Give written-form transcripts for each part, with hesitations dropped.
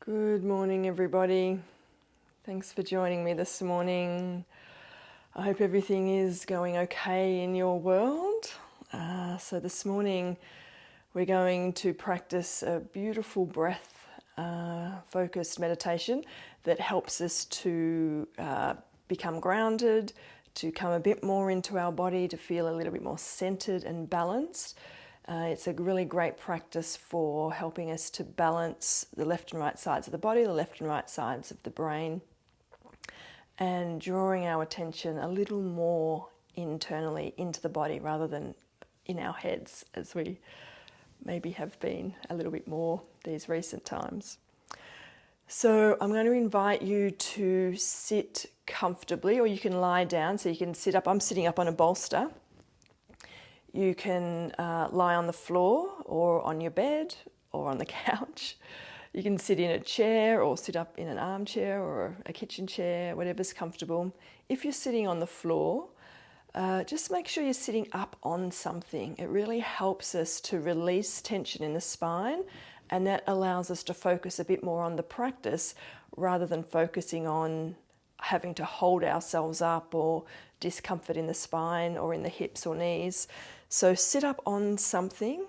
Good morning, everybody. Thanks for joining me this morning. I hope everything is going okay in your world. So this morning we're going to practice a beautiful breath focused meditation that helps us to become grounded, to come a bit more into our body, to feel a little bit more centered and balanced. It's a really great practice for helping us to balance the left and right sides of the body, the left and right sides of the brain, and drawing our attention a little more internally into the body rather than in our heads, as we maybe have been a little bit more these recent times. So I'm going to invite you to sit comfortably, or you can lie down, so you can sit up. I'm sitting up on a bolster. You can lie on the floor or on your bed or on the couch. You can sit in a chair or sit up in an armchair or a kitchen chair, whatever's comfortable. If you're sitting on the floor, just make sure you're sitting up on something. It really helps us to release tension in the spine, and that allows us to focus a bit more on the practice rather than focusing on having to hold ourselves up or discomfort in the spine or in the hips or knees. So sit up on something,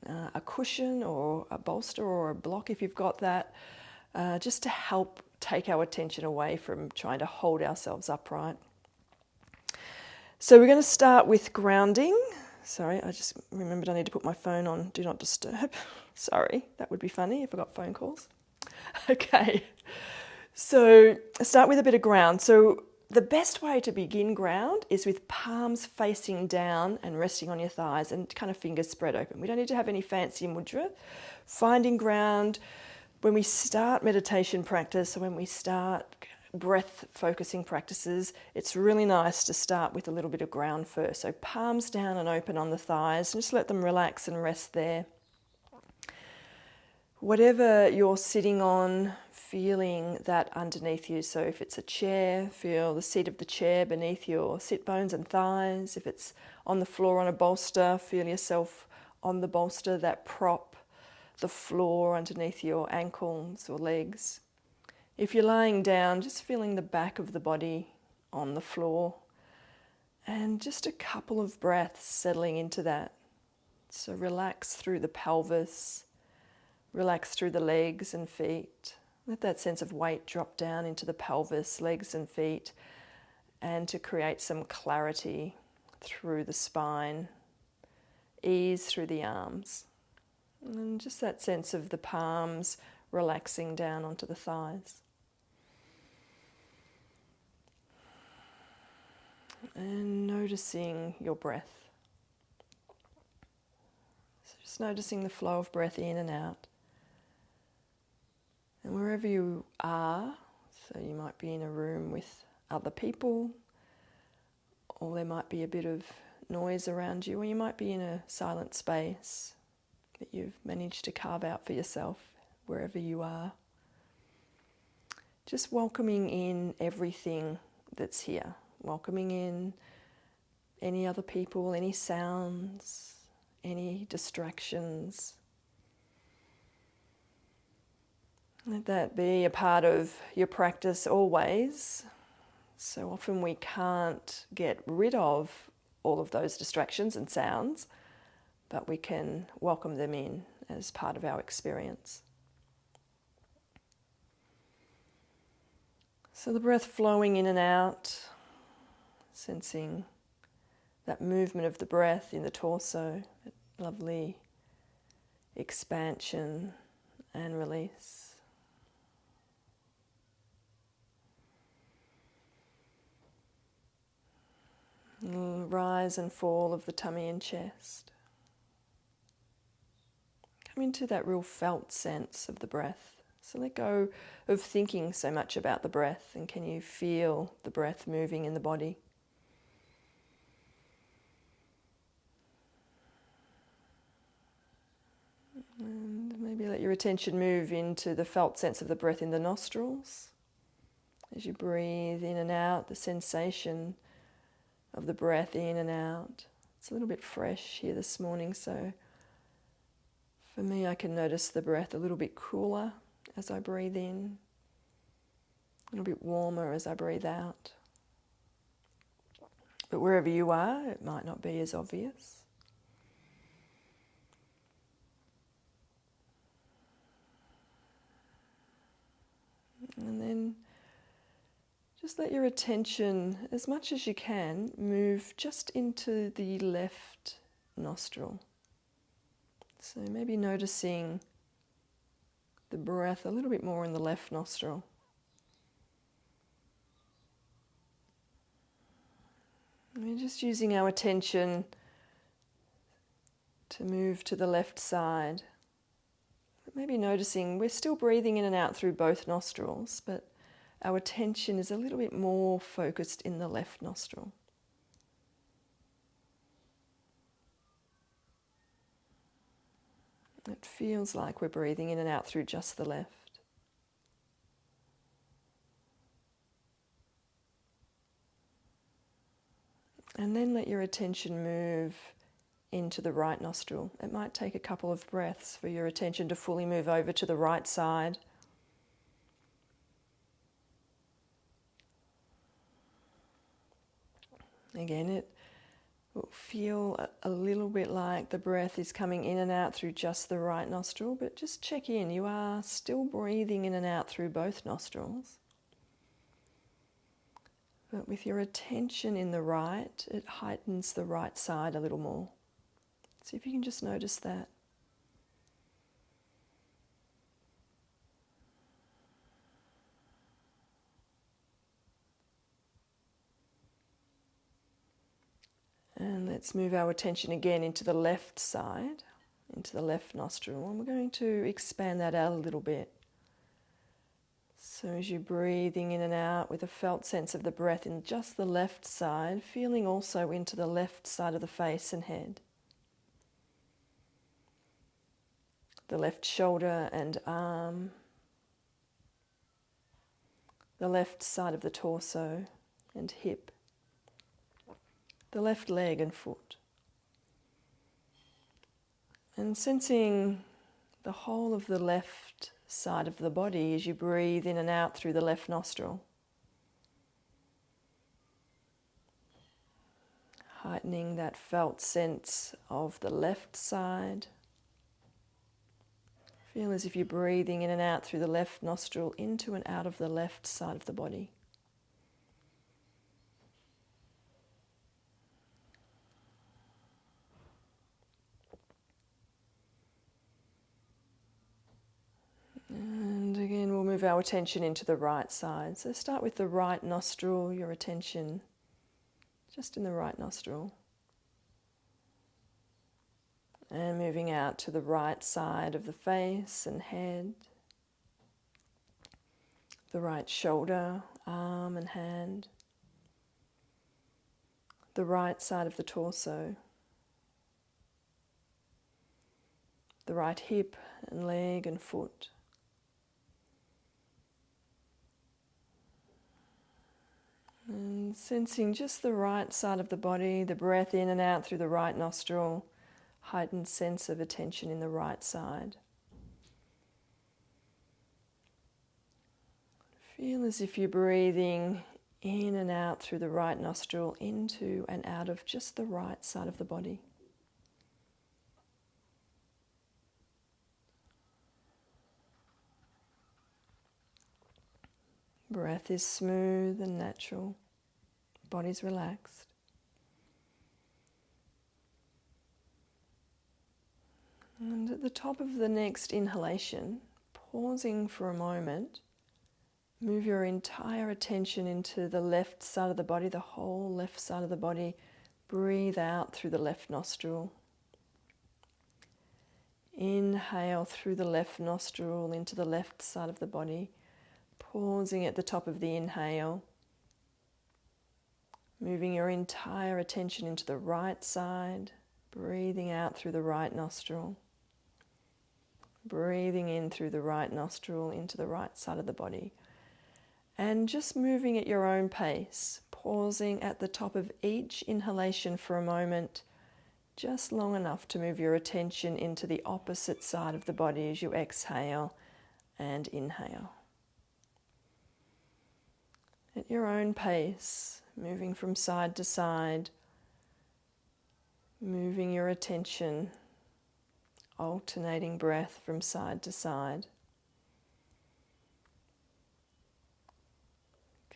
a cushion or a bolster or a block if you've got that, just to help take our attention away from trying to hold ourselves upright. So we're going to start with grounding. Sorry, I just remembered I need to put my phone on Do Not Disturb. Sorry, that would be funny if I got phone calls. Okay, so start with a bit of ground. So the best way to begin ground is with palms facing down and resting on your thighs and kind of fingers spread open. We don't need to have any fancy mudra. Finding ground when we start meditation practice or when we start breath focusing practices, it's really nice to start with a little bit of ground first. So palms down and open on the thighs, and just let them relax and rest there. Whatever you're sitting on, feeling that underneath you. So if it's a chair, feel the seat of the chair beneath your sit bones and thighs. If it's on the floor on a bolster, feel yourself on the bolster, that prop, the floor underneath your ankles or legs. If you're lying down, just feeling the back of the body on the floor, and just a couple of breaths settling into that. So relax through the pelvis, relax through the legs and feet. Let that sense of weight drop down into the pelvis, legs and feet, and to create some clarity through the spine, ease through the arms. And just that sense of the palms relaxing down onto the thighs. And noticing your breath. So just noticing the flow of breath in and out. And wherever you are, so you might be in a room with other people, or there might be a bit of noise around you, or you might be in a silent space that you've managed to carve out for yourself, wherever you are. Just welcoming in everything that's here, welcoming in any other people, any sounds, any distractions. Let that be a part of your practice always. So often we can't get rid of all of those distractions and sounds, but we can welcome them in as part of our experience. So the breath flowing in and out, sensing that movement of the breath in the torso, that lovely expansion and release. Rise and fall of the tummy and chest. Come into that real felt sense of the breath. So let go of thinking so much about the breath, and can you feel the breath moving in the body? And maybe let your attention move into the felt sense of the breath in the nostrils. As you breathe in and out, the sensation of the breath in and out. It's a little bit fresh here this morning, so for me I can notice the breath a little bit cooler as I breathe in, a little bit warmer as I breathe out. But wherever you are, it might not be as obvious. And then just let your attention, as much as you can, move just into the left nostril. So maybe noticing the breath a little bit more in the left nostril. We're just using our attention to move to the left side. Maybe noticing we're still breathing in and out through both nostrils, but our attention is a little bit more focused in the left nostril. It feels like we're breathing in and out through just the left. And then let your attention move into the right nostril. It might take a couple of breaths for your attention to fully move over to the right side. Again, it will feel a little bit like the breath is coming in and out through just the right nostril, but just check in. You are still breathing in and out through both nostrils. But with your attention in the right, it heightens the right side a little more. See if you can just notice that. And let's move our attention again into the left side, into the left nostril. And we're going to expand that out a little bit. So as you're breathing in and out with a felt sense of the breath in just the left side, feeling also into the left side of the face and head. The left shoulder and arm. The left side of the torso and hip. The left leg and foot. And sensing the whole of the left side of the body as you breathe in and out through the left nostril. Heightening that felt sense of the left side. Feel as if you're breathing in and out through the left nostril into and out of the left side of the body. And again, we'll move our attention into the right side. So start with the right nostril, your attention just in the right nostril. And moving out to the right side of the face and head. The right shoulder, arm and hand. The right side of the torso. The right hip and leg and foot. And sensing just the right side of the body, the breath in and out through the right nostril, heightened sense of attention in the right side. Feel as if you're breathing in and out through the right nostril, into and out of just the right side of the body. Breath is smooth and natural. Body's relaxed. And at the top of the next inhalation, pausing for a moment, move your entire attention into the left side of the body, the whole left side of the body. Breathe out through the left nostril. Inhale through the left nostril into the left side of the body. Pausing at the top of the inhale, moving your entire attention into the right side, breathing out through the right nostril, breathing in through the right nostril into the right side of the body, and just moving at your own pace, pausing at the top of each inhalation for a moment, just long enough to move your attention into the opposite side of the body as you exhale, and inhale. At your own pace, moving from side to side, moving your attention, alternating breath from side to side.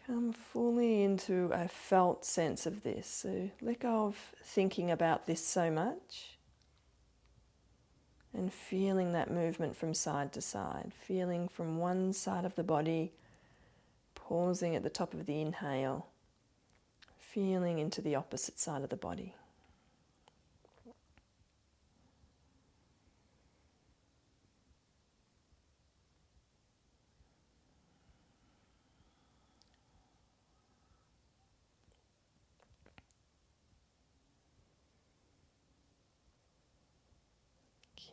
Come fully into a felt sense of this. So let go of thinking about this so much and feeling that movement from side to side, feeling from one side of the body, pausing at the top of the inhale, feeling into the opposite side of the body.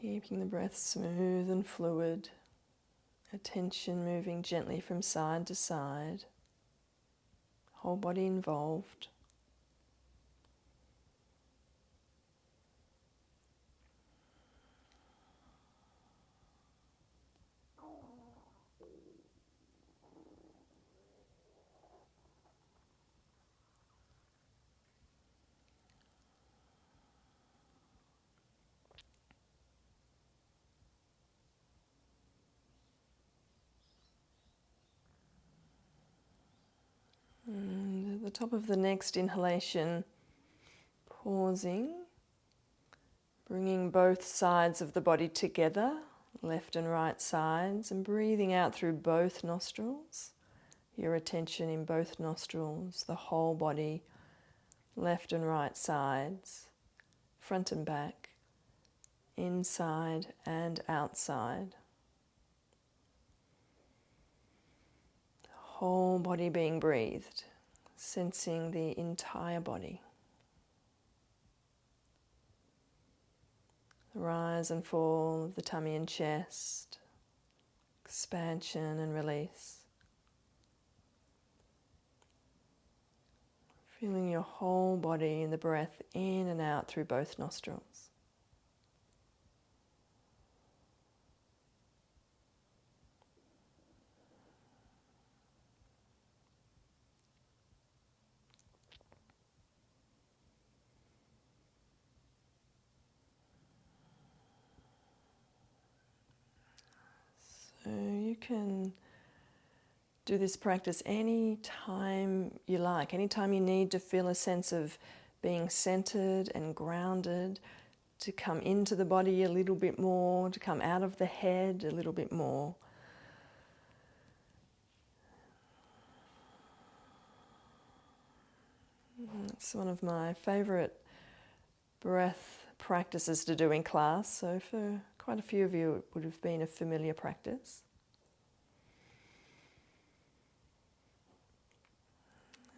Keeping the breath smooth and fluid, attention moving gently from side to side, whole body involved. And at the top of the next inhalation, pausing, bringing both sides of the body together, left and right sides, and breathing out through both nostrils. Your attention in both nostrils, the whole body, left and right sides, front and back, inside and outside. Whole body being breathed, sensing the entire body. The rise and fall of the tummy and chest, expansion and release. Feeling your whole body in the breath in and out through both nostrils. So you can do this practice any time you like, anytime you need to feel a sense of being centered and grounded, to come into the body a little bit more, to come out of the head a little bit more. It's one of my favorite breath practices to do in class, so for quite a few of you it would have been a familiar practice.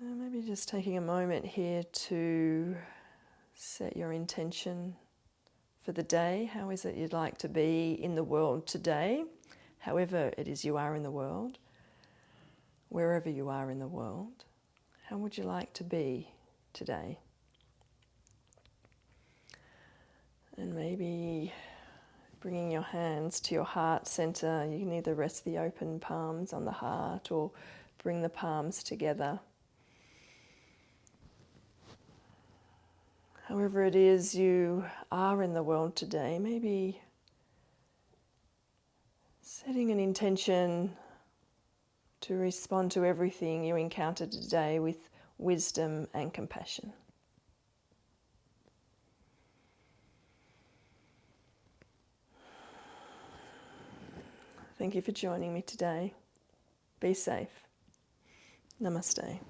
Maybe just taking a moment here to set your intention for the day. How is it you'd like to be in the world today? However it is you are in the world, wherever you are in the world, how would you like to be today? And maybe bringing your hands to your heart center, you can either rest the open palms on the heart or bring the palms together. However it is you are in the world today, maybe setting an intention to respond to everything you encounter today with wisdom and compassion. Thank you for joining me today. Be safe. Namaste.